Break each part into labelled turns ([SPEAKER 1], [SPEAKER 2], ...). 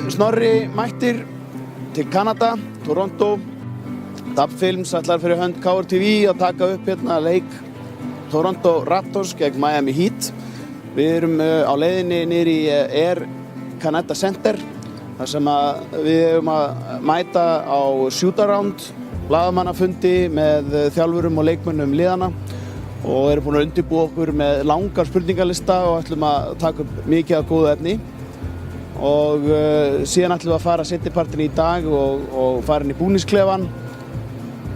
[SPEAKER 1] Snorri mættir til Kanada, Toronto. Dub Films ætlar fyrir hönd KRTV að taka upp hérna leik Toronto Raptors gegn Miami Heat. Við erum á leiðinni niður í Air Canada Center þar sem við erum að mæta á shoot-around, blaðamannafundi með þjálfurum og leikmönnum liðana og erum búin að undirbúa okkur með langan spurningalista og ætlum að taka upp mikið af góðu efni. Og síðan ætlum við að fara seinnipartinn í dag og fara inn í búningsklefan,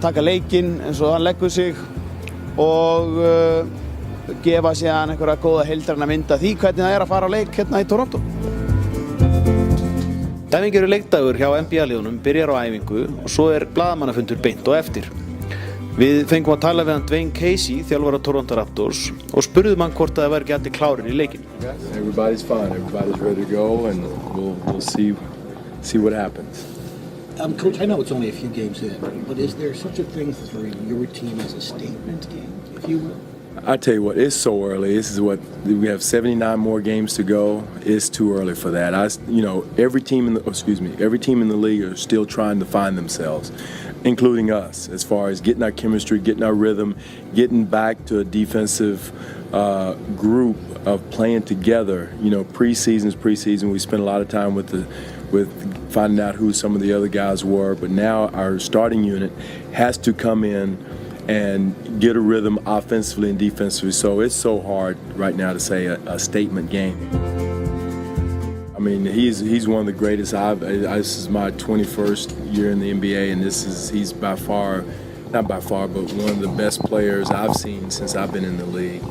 [SPEAKER 1] taka leikinn eins og hann leggur sig og gefa síðan einhverja góða heildræna mynd af því hvernig það að fara á leik hérna í Toronto. Æfingur leikdagur hjá NBA-liðunum byrjar á æfingu og svo blaðamannafundur beint og eftir. Við fengum að tala við hann Dwayne Casey, þjálfara Toronto Raptors, og spurðum hann hvort það væri ekki allir klárir í leikinn.
[SPEAKER 2] Everybody's fine. Everybody's ready to go, and we'll see what happens.
[SPEAKER 3] Coach, I know it's only a few games in, but is there such a thing for your team as a statement game, if you will?
[SPEAKER 2] I tell you what, it's so early. We have 79 more games to go. It's too early for that. Every team in the league are still trying to find themselves, including us, as far as getting our chemistry, getting our rhythm, getting back to a defensive group of playing together. Preseason's preseason. We spent a lot of time with finding out who some of the other guys were, but now our starting unit has to come in and get a rhythm offensively and defensively. So it's so hard right now to say a statement game. I mean, he's one of the greatest. This is my 21st year in the NBA, and he's by far, not by far, but one of the best players I've seen since I've been in the league.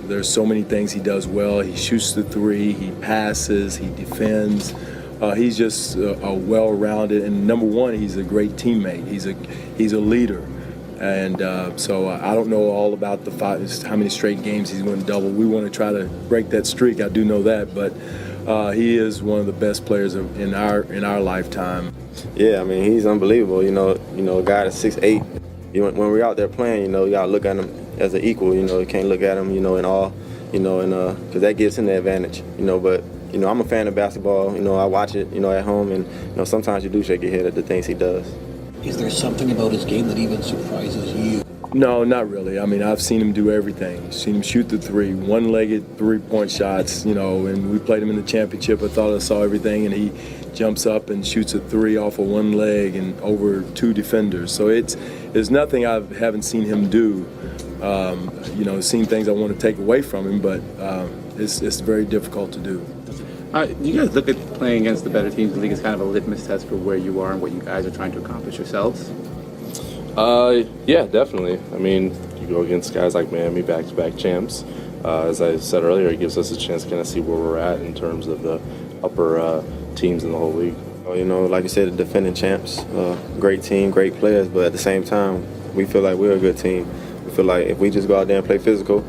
[SPEAKER 2] There's so many things he does well. He shoots the three, he passes, he defends. He's just a well-rounded, and number one, he's a great teammate. He's a leader. And so I don't know all about how many straight games he's going to double. We want to try to break that streak. I do know that, but he is one of the best players in our lifetime.
[SPEAKER 4] Yeah, I mean, he's unbelievable. A guy that's 6'8". When we're out there playing, you gotta look at him as an equal. You can't look at him, in all, because that gives him the advantage. But I'm a fan of basketball. I watch it, at home, and sometimes you do shake your head at the things he does.
[SPEAKER 3] Is there something about his game that even surprises you?
[SPEAKER 2] No, not really. I mean, I've seen him do everything. Seen him shoot the three, one-legged three-point shots, and we played him in the championship. I thought I saw everything, and he jumps up and shoots a three off of one leg and over two defenders. So there's nothing I haven't seen him do. Seen things I want to take away from him, but it's very difficult to do.
[SPEAKER 5] Do you guys look at playing against the better teams in the league as kind of a litmus test for where you are and what you guys are trying to accomplish yourselves?
[SPEAKER 6] Yeah, definitely. I mean, you go against guys like Miami, back-to-back champs. As I said earlier, it gives us a chance to kind of see where we're at in terms of the upper teams in the whole league.
[SPEAKER 4] Like you said, the defending champs, great team, great players, but at the same time, we feel like we're a good team. We feel like if we just go out there and play physical,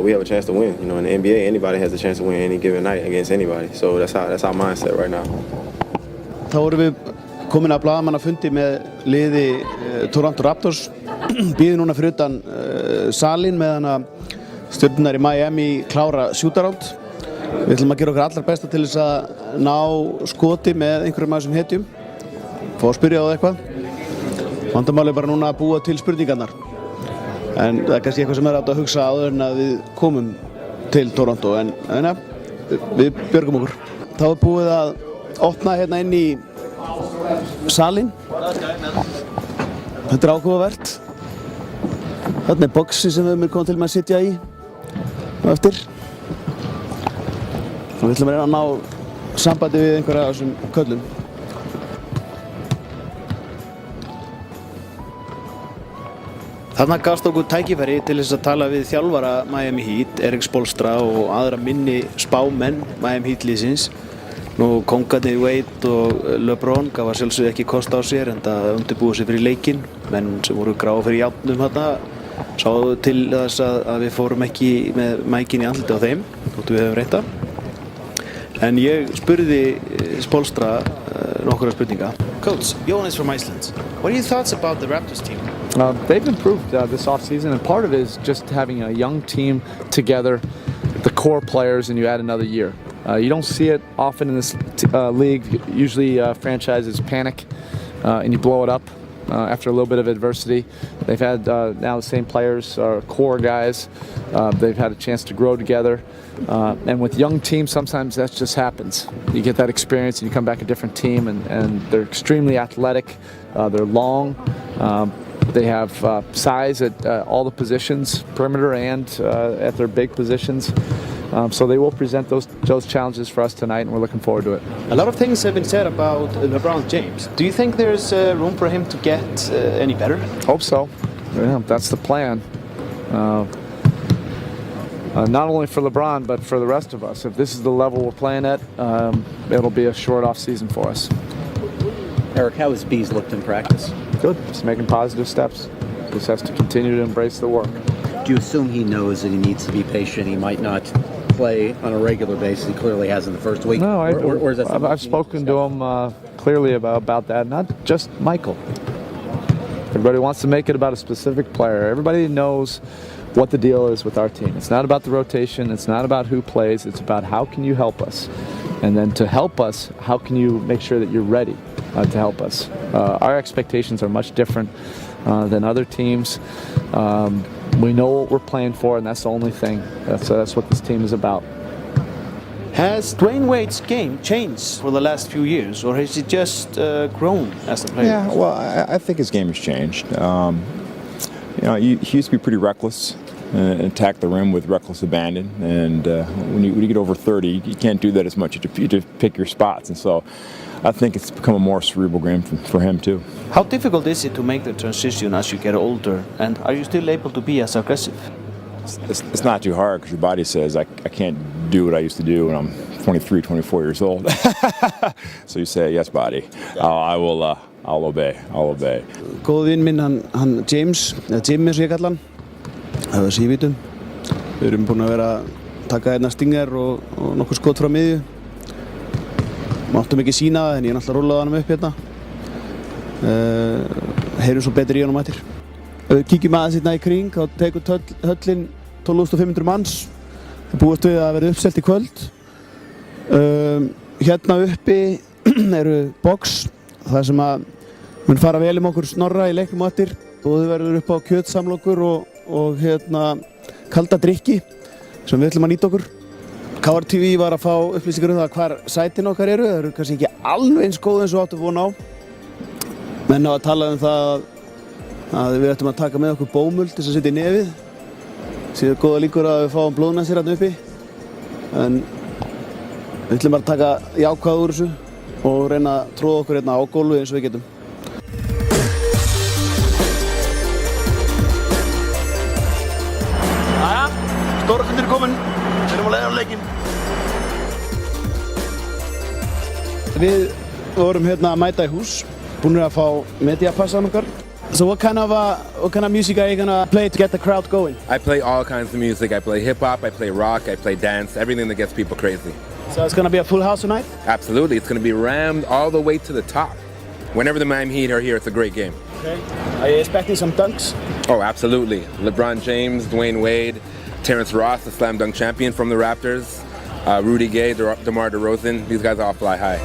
[SPEAKER 4] we have a chance to win. In the NBA, anybody has a chance to win any given night against anybody. So that's our mindset right now.
[SPEAKER 1] Þá erum við komin að blaðamannafundi með liði Toronto Raptors. Bíðum núna fyrir utan salinn meðan að stjörnurnar í Miami klára shoot-around. Við ætlum að gera okkar allar besta til þess að ná skoti með einhverjum af þessum hetjum. Fá að spyrja á það eitthvað. Vandamálið bara núna að búa til spurningarnar. En það kannski eitthvað sem átt að hugsa áður en að við komum til Toronto, en við björgum okkur. Þá búið að opna hérna inn í salinn. Þetta áhugavert. Þarna boxi sem við komum til með að sitja í og eftir. Og við ætlum að reyna að ná sambandi við einhverja af þessum köllum. Þarna gafst okkur tækifæri til þess að tala við þjálfara Miami Heat, Erik Spoelstra og aðra minni spámenn Miami Heat liðsins. Kongarnir Wade og LeBron gaf að sjálfsögðu ekki kost á sér en það undirbúið sér fyrir leikinn. Menn sem voru gráa fyrir járnum þarna sáðu til þess að við fórum ekki með mækinn í andliti á þeim, þóttu við höfum reynt það. En ég spurði Spoelstra nokkra spurninga. Coach, Jonas from Iceland. What are your thoughts about the Raptors team?
[SPEAKER 7] They've improved this offseason, and part of it is just having a young team together, the core players, and you add another year. You don't see it often in this league. Usually franchises panic and you blow it up after a little bit of adversity. They've had now the same players, core guys. They've had a chance to grow together. And with young teams, sometimes that just happens. You get that experience and you come back a different team, and they're extremely athletic. They're long. They have size at all the positions, perimeter and at their big positions. So they will present those challenges for us tonight, and we're looking forward to it.
[SPEAKER 1] A lot of things have been said about LeBron James. Do you think there's room for him to get any better?
[SPEAKER 7] Hope so. Yeah, that's the plan. Not only for LeBron, but for the rest of us. If this is the level we're playing at, it'll be a short off season for us.
[SPEAKER 8] Eric, how has Bees looked in practice?
[SPEAKER 7] Good. Just making positive steps. Just has to continue to embrace the work.
[SPEAKER 8] Do you assume he knows that he needs to be patient? He might not play on a regular basis. He clearly has in the first week.
[SPEAKER 7] No,
[SPEAKER 8] or is that something
[SPEAKER 7] I've spoken to him clearly about that. Not just Michael. Everybody wants to make it about a specific player. Everybody knows what the deal is with our team. It's not about the rotation. It's not about who plays. It's about how can you help us. And then to help us, how can you make sure that you're ready to help us? Our expectations are much different than other teams. We know what we're playing for, and that's the only thing. That's what this team is about.
[SPEAKER 1] Has Dwayne Wade's game changed for the last few years, or has he just grown as a player?
[SPEAKER 9] Yeah, well, I think his game has changed. He used to be pretty reckless and attack the rim with reckless abandon. And when you get over 30, you can't do that as much. You have to pick your spots. And so I think it's become a more cerebral game for him, too.
[SPEAKER 1] How difficult is it to make the transition as you get older? And are you still able to be as aggressive?
[SPEAKER 9] It's not too hard because your body says, I can't do what I used to do when I'm 23, 24 years old. So you say, yes, body, I'll obey.
[SPEAKER 1] Góð vinn minn, hann James, eða Jim eins og ég kalla hann, það var sívítum. Við erum búin að vera að taka hérna stinger og nokkuð skot frá miðju. Máttum ekki sína það, en ég náttúrulega rólaði hann upp hérna. Heyrum svo betur í honum eftir. Kíkjum aðeins hérna í kring, þá tekur höllin 12.500 manns. Það búast við að vera uppselt í kvöld. Hérna uppi eru box, það sem að mun fara vel okkur Snorra í leiknum á eftir. Boðið verður upp á kjötsamlokur og kalda drykki sem við ætlum að nýta okkur. KR TV var að fá upplýsingar það hvar sætin okkar eru. Það eru kannski ekki alveg eins góð eins og áttu von á. Menn á að tala það að við ættum að taka með okkur bómull til að setja í nefið. Síðan góða líkur að við fáum blóðnæsir hérna uppi. En við ætlum bara að taka jákvæð úr þessu og reyna að tróða okkur hérna á gólfið eins og við getum. Jæja, stóra fundur kominn. Við erum á leið á leikinn. Við vorum hérna að mæta í hús, búinir að fá mediapassan okkar. So what kind of music are you gonna play to get the crowd going?
[SPEAKER 10] I play all kinds of music. I play hip hop, I play rock, I play dance, everything that gets people crazy.
[SPEAKER 1] So it's gonna be a full house tonight?
[SPEAKER 10] Absolutely, it's gonna be rammed all the way to the top. Whenever the Miami Heat are here, it's a great game.
[SPEAKER 1] Okay. Are you expecting some dunks?
[SPEAKER 10] Oh, absolutely. LeBron James, Dwayne Wade, Terrence Ross, the slam dunk champion from the Raptors, Rudy Gay, DeMar DeRozan, these guys all fly high.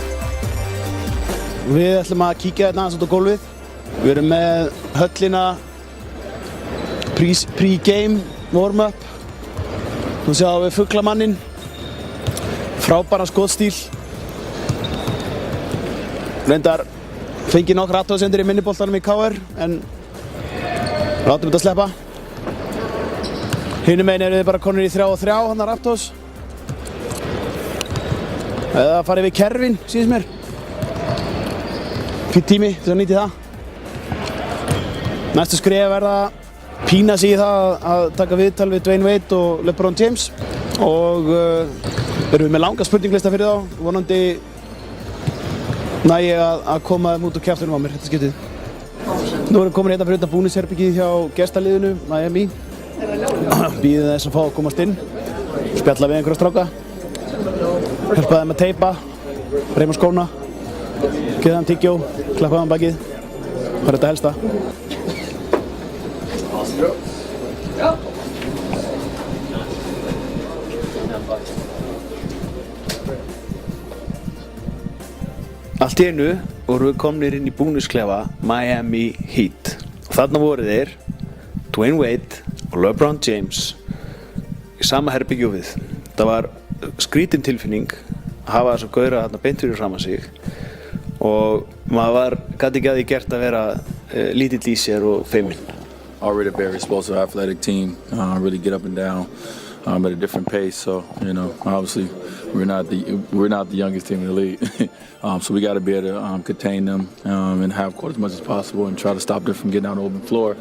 [SPEAKER 1] Við ætlum að kíkja hérna aðeins út á gólfið. Við erum með höllina pre-game warm-up. Nú sjáum við fuglamanninn. Frábæran skotstíl. Reyndar fengið nokkra athugasemdir í minniboltanum í KR, en látum þetta sleppa. Hinum megin eru þið bara konur í 3-3 hann að Raptors. Eða farið við kerfin, síðan mér. Fýtt tími til að nýti það. Næstu skref verða pína sig í það að taka viðtal við Dwayne Wade og LeBron James. Og erum við með langa spurninglista fyrir þá. Vonandi næ ég að koma þeim út úr kjaftunum á mér þetta skiptið. Nú erum við komin hérna fyrir utan búningsherbergið hjá gestaliðinu Miami. Bíðum þess að fá að komast inn. Spjalla við einhverja stráka. Hjálpa þeim að teipa. Reima skóna. Geða þeim tyggjó. Klappa þeim bakið. Það er þetta helsta. Allt í einu voru við komnir inn í búnisklefa Miami Heat og þarna voru þeir Dwayne Wade og LeBron James í sama herbyggju við. Það var skrítin tilfinning að hafa þess að gauðra þarna beint fyrir framan sig og maður gat ekki að því gert að vera lítill í sér og feiminn.
[SPEAKER 2] Already a very explosive, athletic team. Really get up and down at a different pace. So obviously we're not the youngest team in the league. So we got to be able to contain them and have court as much as possible and try to stop them from getting on the open floor.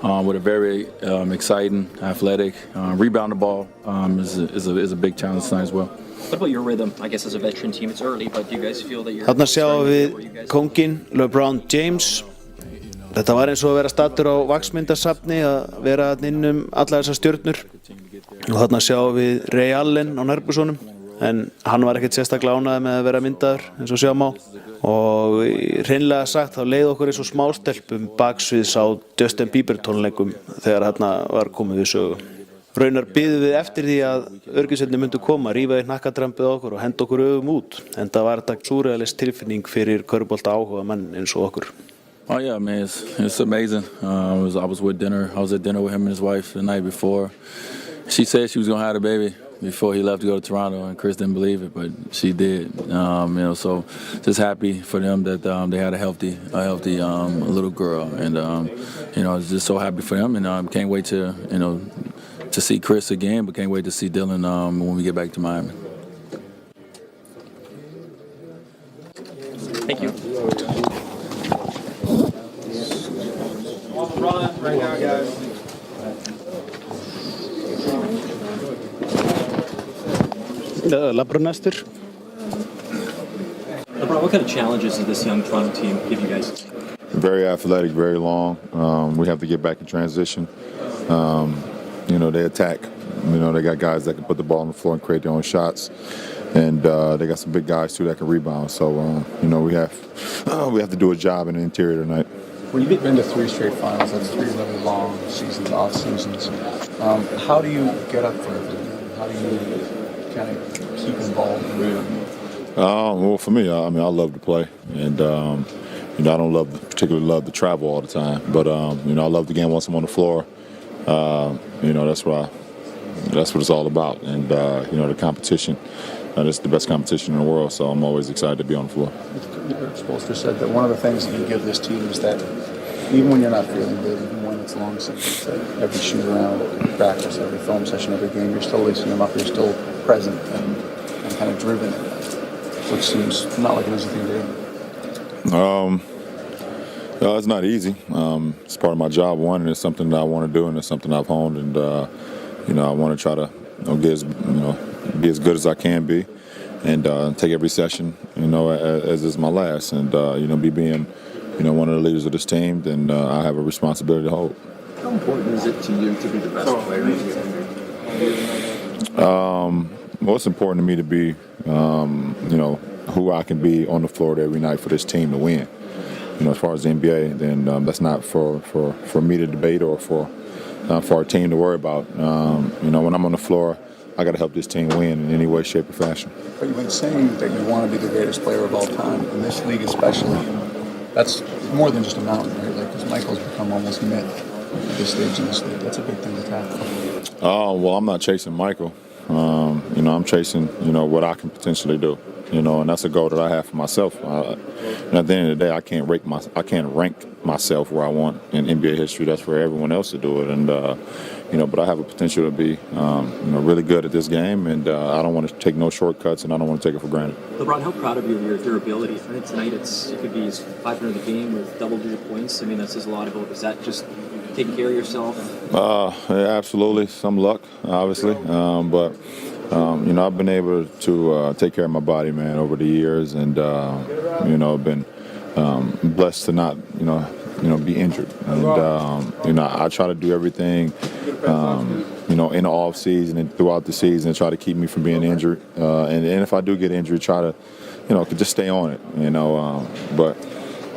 [SPEAKER 2] With a very exciting, athletic, rebound the ball is a big challenge tonight as well.
[SPEAKER 11] What about your rhythm? I guess as a veteran team, it's early, but do you guys feel that you're...
[SPEAKER 1] Þarna sjáum við kónginn LeBron James. Þetta var eins og að vera stattur á vaxmyndasafni, að vera inn alla þessar stjörnur. Og þarna sjáum við Ray Allen á nærbúsunum, en hann var ekkert sérstaklega ánægður með að vera myndaður eins og sjá má. Og hreinlega sagt þá leið okkur eins og smástelpum baksviðs á Justin Bieber tónleikum þegar þarna var komið við sögu. Raunar biðum við eftir því að öryggisveitin myndu koma, rífa í hnakkadrampið okkur og henda okkur öfum út. En það var þetta súrrealist tilfinning fyrir körfubolta áhuga menn eins og okkur.
[SPEAKER 2] Oh yeah, man, it's amazing. I was at dinner with him and his wife the night before. She said she was gonna have the baby before he left to go to Toronto, and Chris didn't believe it, but she did. So just happy for them that they had a healthy little girl, and just so happy for them, and can't wait to see Chris again, but can't wait to see Dylan when we get back to Miami.
[SPEAKER 11] Thank you.
[SPEAKER 5] Run right now, guys.
[SPEAKER 1] LeBron næstur.
[SPEAKER 11] LeBron, what kind of challenges does this young Toronto team give you guys?
[SPEAKER 12] Very athletic, very long. We have to get back in transition. They attack. They got guys that can put the ball on the floor and create their own shots. And they got some big guys too that can rebound. So we have to do a job in the interior tonight.
[SPEAKER 13] When you've been to 3 straight finals, that's 3 really long seasons, off seasons. How do you get up for it? How do you kind of keep involved?
[SPEAKER 12] Well, for me, I love to play, and I don't particularly love to travel all the time. But I love the game once I'm on the floor. That's what it's all about. And the competition. This is the best competition in the world, so I'm always excited to be on the floor.
[SPEAKER 13] Spoelstra said that one of the things that you give this team is that even when you're not feeling good, even when it's long seasons, that every shoot around, every practice, every film session, every game, you're still lacing them up, you're still present and kind of driven in that, which seems not like an easy thing to do.
[SPEAKER 12] It's not easy. It's part of my job, one, and it's something that I want to do, and it's something I've honed, and I want to try to be as good as I can be, and take every session, as is my last, and being one of the leaders of this team, then I have a responsibility to hold.
[SPEAKER 11] How important is it to you to be the best player in the NBA?
[SPEAKER 12] Well, it's important to me to be, who I can be on the floor every night for this team to win. As far as the NBA, then that's not for me to debate or for our team to worry about. When I'm on the floor, I got to help this team win in any way, shape, or fashion.
[SPEAKER 13] But you've been saying that you want to be the greatest player of all time, in this league especially. That's more than just a mountain, right? Because Michael's become almost myth at this stage in this league. That's a big thing to tackle.
[SPEAKER 12] Well, I'm not chasing Michael. I'm chasing, what I can potentially do. And that's a goal that I have for myself. And at the end of the day, I can't rank myself where I want in NBA history. That's for everyone else to do it. And but I have a potential to be, really good at this game, and I don't want to take no shortcuts, and I don't want to take it for granted.
[SPEAKER 11] LeBron, how proud of you of your ability? I think tonight it could be his 500 a game with double-digit points. I mean, that says a lot about. Is that just taking care of yourself?
[SPEAKER 12] Yeah, absolutely. Some luck, obviously, but. I've been able to take care of my body, man, over the years, and been blessed to not, be injured. And I try to do everything, in the off season and throughout the season, try to keep me from being injured. And if I do get injured, try to, just stay on it. But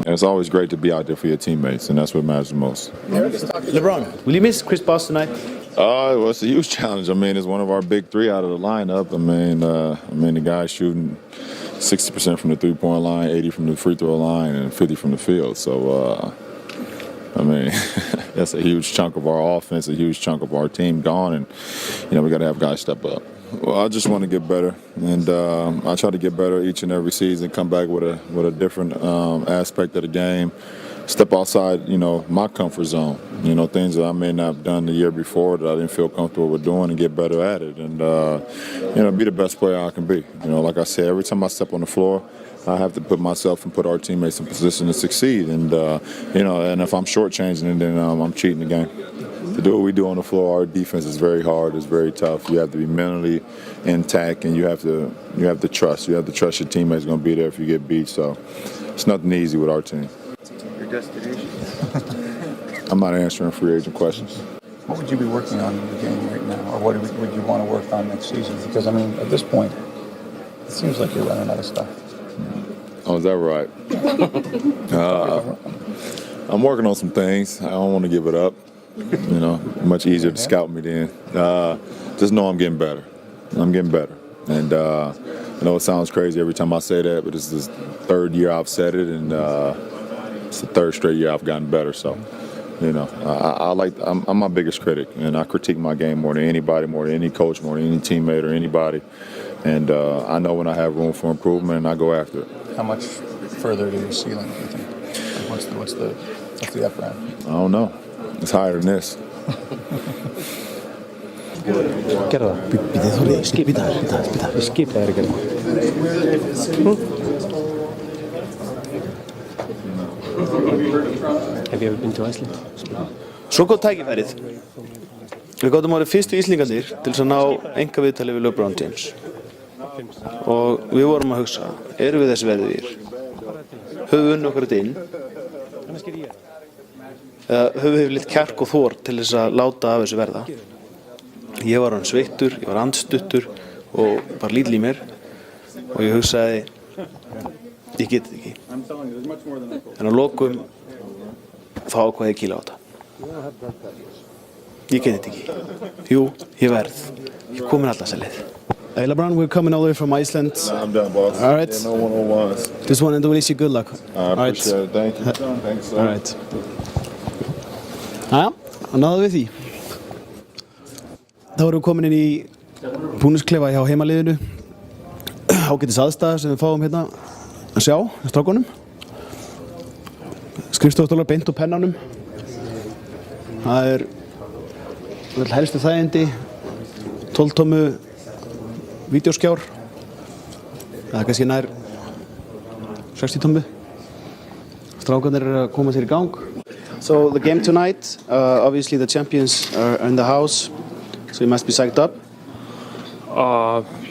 [SPEAKER 12] it's always great to be out there for your teammates, and that's what matters the most.
[SPEAKER 1] LeBron, will you miss Chris Bosh tonight?
[SPEAKER 12] Well, it's a huge challenge. It's one of our big 3 out of the lineup. The guy's shooting 60% from the three-point line, 80 from the free throw line, and 50 from the field. So, I mean, that's a huge chunk of our offense, a huge chunk of our team gone, and we got to have guys step up. Well, I just want to get better, and I try to get better each and every season. Come back with a different aspect of the game. Step outside, my comfort zone. Things that I may not have done the year before that I didn't feel comfortable with doing, and get better at it, and be the best player I can be. Like I said, every time I step on the floor, I have to put myself and put our teammates in position to succeed, and and if I'm shortchanging it, then I'm cheating the game. To do what we do on the floor, our defense is very hard, it's very tough. You have to be mentally intact, and you have to trust. You have to trust your teammates are going to be there if you get beat. So it's nothing easy with our team.
[SPEAKER 13] Your destination?
[SPEAKER 12] I'm not answering free agent questions.
[SPEAKER 13] What would you be working on in the game right now, or what would you want to work on next season? Because at this point, it seems like you're running out of stuff.
[SPEAKER 12] Oh, is that right? I'm working on some things. I don't want to give it up. Much easier to scout me then. Just know I'm getting better. I'm getting better. And I know it sounds crazy every time I say that, but it's the third year I've said it, and it's the third straight year I've gotten better. So, I'm my biggest critic, and I critique my game more than anybody, more than any coach, more than any teammate or anybody. And I know when I have room for improvement, and I go after it.
[SPEAKER 13] How much further to your ceiling do you think? What's the upper end?
[SPEAKER 12] I don't know. It's higher than this.
[SPEAKER 11] Have you ever been to Iceland?
[SPEAKER 1] Svo góð tækifærið. Við gátum árið fyrstu Íslingarnir til þess að ná enga viðtali við LeBron James. Og við vorum að hugsa, erum við þessi verðir? Höfum við unnið okkur þetta inn? Höfum við litt kjark og þor til þess að láta af þessu verða? Ég var hann sveittur, ég var andstuttur og bara lítill í mér og ég hugsaði, ég get þetta ekki. En á lokum þá ákvað ég að kýla á þetta. Ég get þetta ekki. Jú, ég verð. Ég komin alltaf þessa leið. Hey LeBron, we're coming all the way from Iceland.
[SPEAKER 12] I'm done, boss.
[SPEAKER 1] All right.
[SPEAKER 12] Yeah, no one-on-ones.
[SPEAKER 1] Just wanted to wish you good luck.
[SPEAKER 12] I appreciate it. Thank you. Thanks, sir.
[SPEAKER 1] All right. Jæja, og náðu við því. Þá erum við komin inn í búnisklefa hjá heimaliðinu. Ágætis aðstæða sem við fáum hérna að sjá hjá strákunum. Skrifstofustólar beint úr pennanum. Það helstu þægindi, 12 tommu vídeóskjár. Það kannski nær 60 tommu. Strákarnir að koma sér í gang. So the game tonight, obviously the champions are in the house, so you must be psyched up.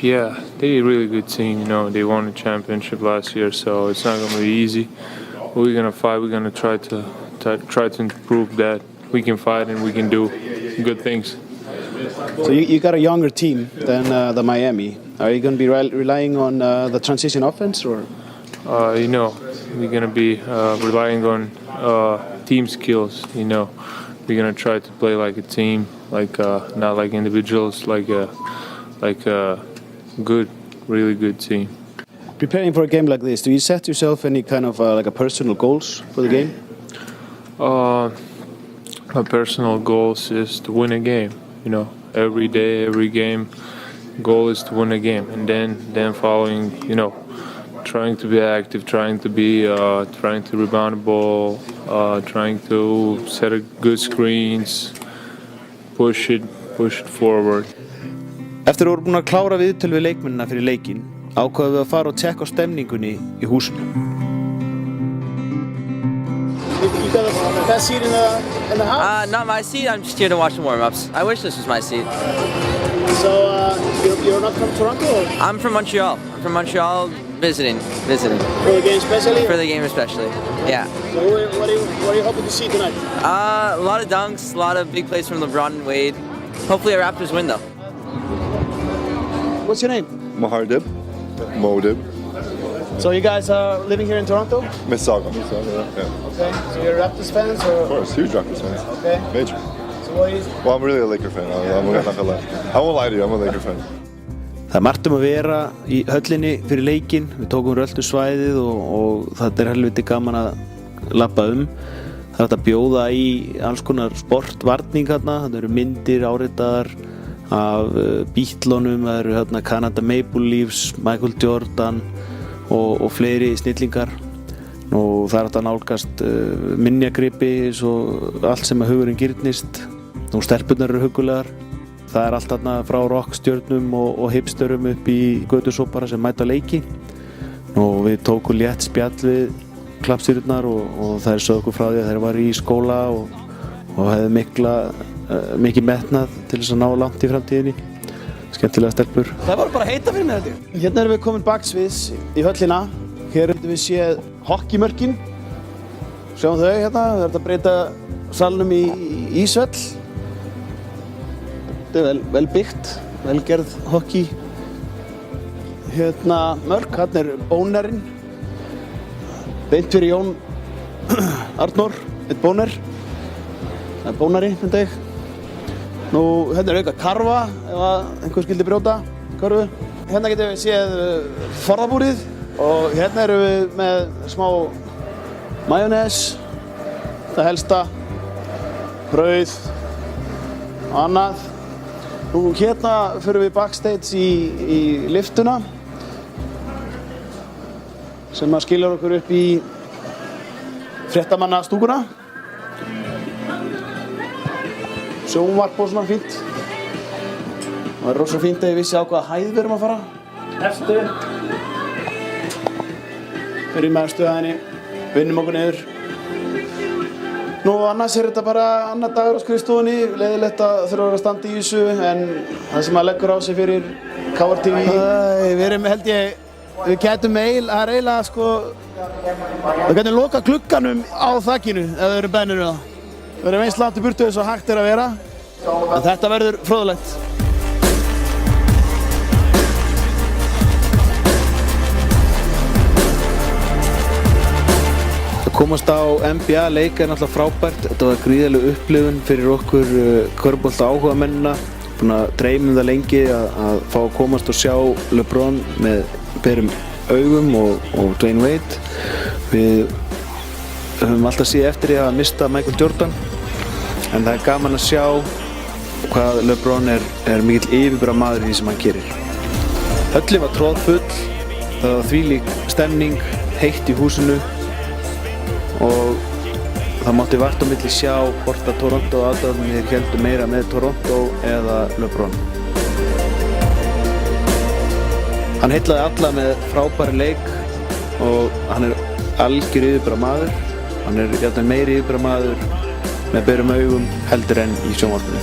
[SPEAKER 14] Yeah, they're a really good team. They won the championship last year, so it's not going to be easy. We're going to fight. We're going to try to improve that. We can fight and we can do good things.
[SPEAKER 1] So you got a younger team than the Miami. Are you going to be relying on the transition offense, or?
[SPEAKER 14] We're going to be relying on team skills. We're going to try to play like a team, not like individuals, like a good, really good team.
[SPEAKER 1] Preparing for a game like this, do you set yourself any kind of like personal goals for the game?
[SPEAKER 14] My personal goals is to win a game. Every day, every game, goal is to win a game, and then following, trying to be active, trying to rebound the ball, trying to set a good screens, push it forward.
[SPEAKER 1] Eftir að voru búin að klára viðtöl við leikmennina fyrir leikinn, ákváðum við að fara og tjekka á stemningunni í húsinu. You got the best seat in the house?
[SPEAKER 15] Not my seat. I'm just here to watch the warm-ups. I wish this was my seat.
[SPEAKER 1] So you're not from Toronto? Or?
[SPEAKER 15] I'm from Montreal. Visiting.
[SPEAKER 1] For the game especially?
[SPEAKER 15] For the game especially, yeah.
[SPEAKER 1] So what are you hoping to see tonight?
[SPEAKER 15] A lot of dunks, a lot of big plays from LeBron and Wade. Hopefully a Raptors win though.
[SPEAKER 1] What's your name?
[SPEAKER 16] Mahardib. Modib.
[SPEAKER 1] So you guys are living here in Toronto?
[SPEAKER 16] Mississauga, yeah.
[SPEAKER 1] Okay, so you're Raptors fans or?
[SPEAKER 16] Of course, huge Raptors fans.
[SPEAKER 1] Okay.
[SPEAKER 16] Major.
[SPEAKER 1] So what is?
[SPEAKER 16] Well, I'm really a Laker fan. I'm not gonna lie. I won't lie to you, I'm a Laker fan.
[SPEAKER 1] Það margt að vera í höllinni fyrir leikinn. Við tókum röltu svæðið og þetta helviti gaman að labba Það er hægt að bjóða í alls konar sportvarning þarna. Það eru myndir áritaðar af Beatlunum, það eru hérna Canada Maple Leafs, Michael Jordan og fleiri snillingar. Og það er hægt að nálgast minjagripi svo allt sem að hugurinn girnist. Og stelpurnar eru huggulegar. Það er allt þarna frá rockstjörnum og hipstörum upp í götusópara sem mæta leiki. Og við tókum létt spjall við klappstjörnurnar og þær sögðu okkur frá því að þær var í skóla og hefðu mikið metnað til þess að ná langt í framtíðinni. Skemmtilega stelpur. Það var bara heita fyrir mig þetta. Hérna erum við komin baksviðs í höllina. Hér getum við séð hokkeymörkin. Sjáum þau hérna. Það er að breyta salnum í ísvöll. Þetta er vel byggt, velgerð hockey. Hérna mörk, hérna er bónerinn. Beint fyrir Jón Arnór, eitt bóner. Það er bónari, myndi ég. Nú, hérna er auka karfa, ef einhver skildi brjóta karfu. Hérna getum við séð forðabúrið og hérna erum við með smá majónes, það helsta, brauð og annað. Nú, hérna förum við backstage í liftuna sem að skilja okkur upp í fréttamannastúkuna. Sjónvarp og svona fínt. Það er rosa fínt að ég vissi á hvaða hæð við erum að fara. Efstu. Fyrir með stöðinni, vinnum okkur niður. Nú annars er þetta bara annar dagur á skrifstofunni, leiðilegt að þurfa að standa í þessu en það sem að leggur á sig fyrir KR TV. Við erum held ég, við gætum eiginlega sko, við gætum loka glugganum á þakkinu ef við erum beðnir um það. Við erum eins langt í burtu eins og hægt er að vera en þetta verður fróðlegt. Að komast á NBA-leik er náttúrulega frábært. Þetta var gríðarleg upplifun fyrir okkur körfubolta áhugamennina. Búin að dreyma það lengi að fá að komast og sjá LeBron með berum augum og Dwayne Wade. Við höfum alltaf séð eftir því að mista Michael Jordan en það er gaman að sjá hvað LeBron er mikill yfirburðamaður í því sem hann gerir. Höllin var troðfull, það var þvílík stemning, heitt í húsinu og það mátti vart á milli sjá hvort að Toronto aðdáendurnir héldu meira með Toronto eða LeBron. Hann heillaði alla með frábæri leik og hann er algjör yfirburðamaður. Hann er jafnvel meiri yfirburðamaður með berum augum heldur en í sjónvarpinu.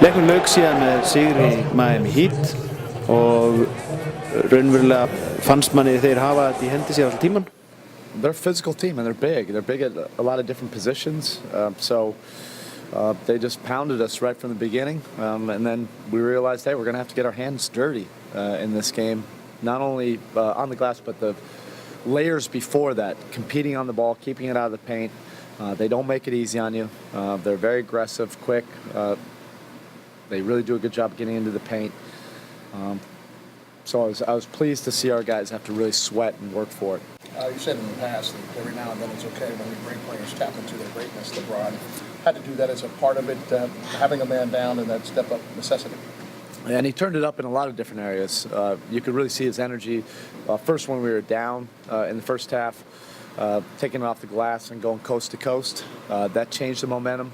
[SPEAKER 1] Leikurinn lauk síðan með sigri Miami Heat og raunverulega fannst manni þeir hafa þetta í hendi sér allan tíman.
[SPEAKER 7] They're a physical team and they're big. They're big at a lot of different positions. They just pounded us right from the beginning. And then we realized, hey, we're going to have to get our hands dirty in this game. Not only on the glass, but the layers before that. Competing on the ball, keeping it out of the paint. They don't make it easy on you. They're very aggressive, quick. They really do a good job getting into the paint. So I was pleased to see our guys have to really sweat and work for it.
[SPEAKER 13] You said in the past that every now and then it's okay when the great players tap into their greatness. LeBron had to do that as a part of it, having a man down and that step-up necessity.
[SPEAKER 7] And he turned it up in a lot of different areas. You could really see his energy. First when we were down in the first half, taking it off the glass and going coast to coast. That changed the momentum.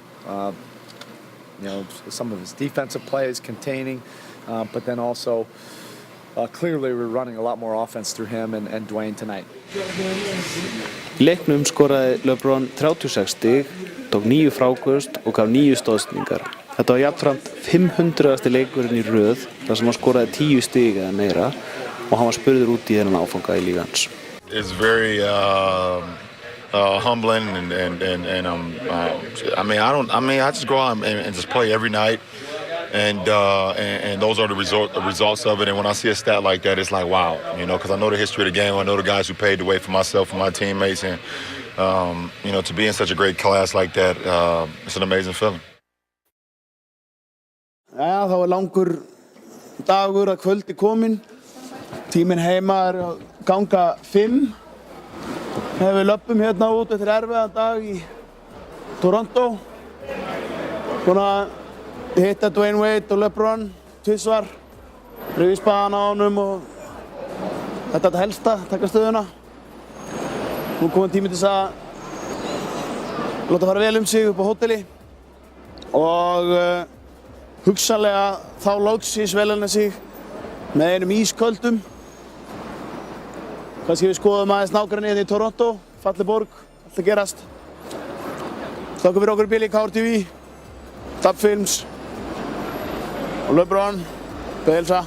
[SPEAKER 7] Some of his defensive plays, containing, but then also clearly we're running a lot more offense through him and Dwayne tonight.
[SPEAKER 1] Í leiknum skoraði LeBron 36 stig, tók 9 fráköst og gaf 9 stoðsendingar. Þetta var jafnframt 500. leikurinn í röð þar sem hann skoraði 10 stig eða meira og hann var spurður út í þennan áfanga í lígu hans.
[SPEAKER 12] It's very humbling and I just go out and just play every night. And those are the results of it. And when I see a stat like that, it's like, wow, because I know the history of the game. I know the guys who paved the way for myself and my teammates. And, to be in such a great class like that, it's an amazing feeling.
[SPEAKER 1] Já, þá er dagur að kvöldi kominn. Tíminn heima er að ganga 5. Við löppum hérna út eftir erfiðan dag í Toronto. Búin að hitta Dwayne Wade og LeBron tvisvar. Rifið spaðan á honum og þetta helsta, taka stöðuna. Nú kominn tími til þess að láta fara vel sig upp á hóteli og hugsanlega þá loksins velja sig með einum ísköldum. Kannski við skoðum aðeins nágranni hérna í Toronto, falleg borg, allt að gerast. Þakka fyrir okkur í bili í KRTV, Tab Films og LeBron, beðilsa.